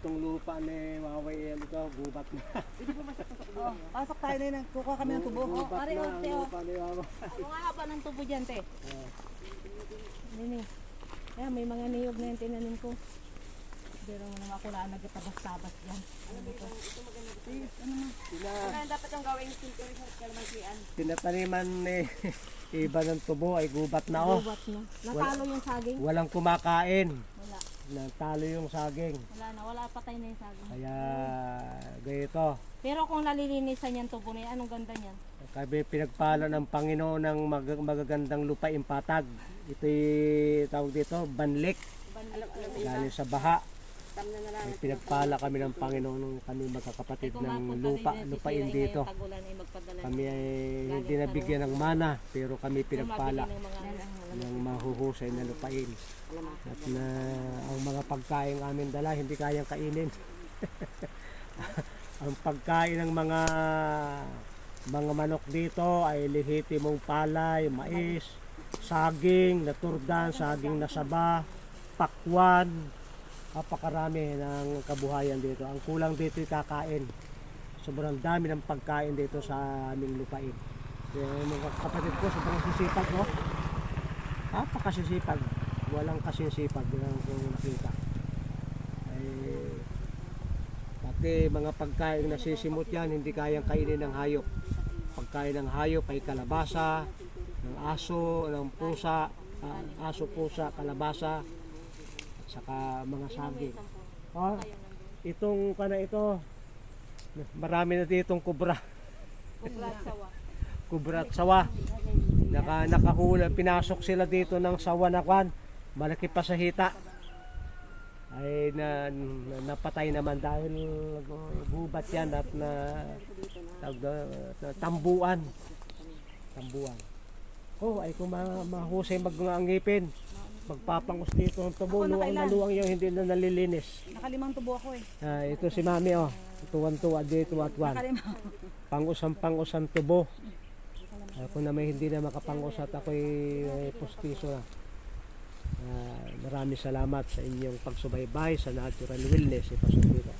itong lupa ni Waway yan ito, gubat na. Oh, pasok tayo na yun. Kukuha kami ng tubo. Gubat Pare, na oh, ang te, oh. lupa ni Waway. Ang haba ng tubo dyan, te. Nini. Ayan, may mga niyog na yung tinanim ko. Pero naman ako na nagtabas-tabas dyan. Ano dito? Ito maganda. Ano mo? Dapat yung gawing filter sa kalamansian. Tinataniman ni iba ng tubo ay gubat na oh. Gubat na. Natalo yung saging? Walang kumakain. Wala. Natalo yung saging. Wala na. Wala, patay na yung saging. Kaya ganito. Pero kung nalilinisan yung tubo na yan, anong ganda niyan? Kami pinagpala ng Panginoon ng magagandang lupaing patag. Ito'y tawag dito, banlik. Galing sa baha. Ay, pinagpala kami ng Panginoon nung kami magkakapatid ng lupain dito. Kami ay hindi nabigyan ng mana, pero kami pinagpala ng mahuhusay na lupain. At na ang mga pagkain amin dala hindi kayang kainin. Ang pagkain ng mga manok dito ay lehitimong palay, mais, saging, naturdan, saging na saba, pakwan. Napakarami ng kabuhayan dito. Ang kulang dito ay kakain. Sobrang dami ng pagkain dito sa aming lupain. Yung mga kapatid ko, sobrang sisipag, no? Napakasisipag. Walang kasisipag lang kung nakita. Ay, pati mga pagkain na sisimot yan, hindi kayang kainin ng hayop. Pagkain ng hayop ay kalabasa, ng aso, ng pusa, aso, pusa, kalabasa, saka mga saging. Oh, itong kana ito, marami na ditong kubra. Kubra at sawa. Kubra at sawa. Nakakuna, pinasok sila dito ng sawa na kwan. Malaki pa sa hita. Ay napatay naman dahil gubat yan at tambuan. Tambuan. Oh, ay kung mahusay magngangipin. Magpapangos dito ng tubo, luwang na luwang yung hindi na nalilinis. Nakalimang tubo ako eh. Ito si Mami oh, tuwan-tuwa dito at wan. Pangusang tubo. Ako na may hindi na makapangos at ako'y pustiso na. Maraming salamat sa inyong pagsubaybay sa Natural Wellness. Ipasok dito.